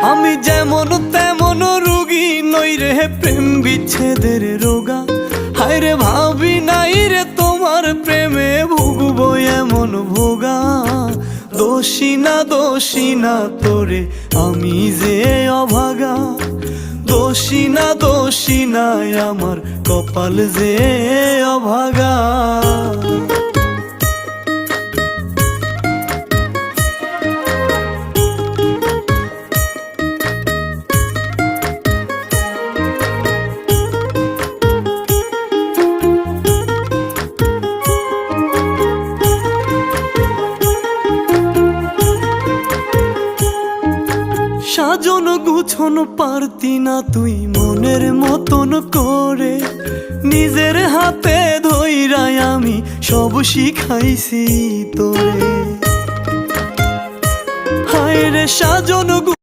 আমি যেমন তেমন রোগী নই রে প্রেম বিচ্ছেদের রোগা। হায় রে ভাবি নাই রে তোমার প্রেমে ভুগবো এমন ভোগা। দোষী না তোরে আমি যে অভাগা। দোষী না আমার কপাল যে অভাগা। সাজন গুছন পারতি না তুই মনের মতন করে। নিজের হাতে ধইরাই আমি সব শিখাইছি তোরে। হায় রে সাজন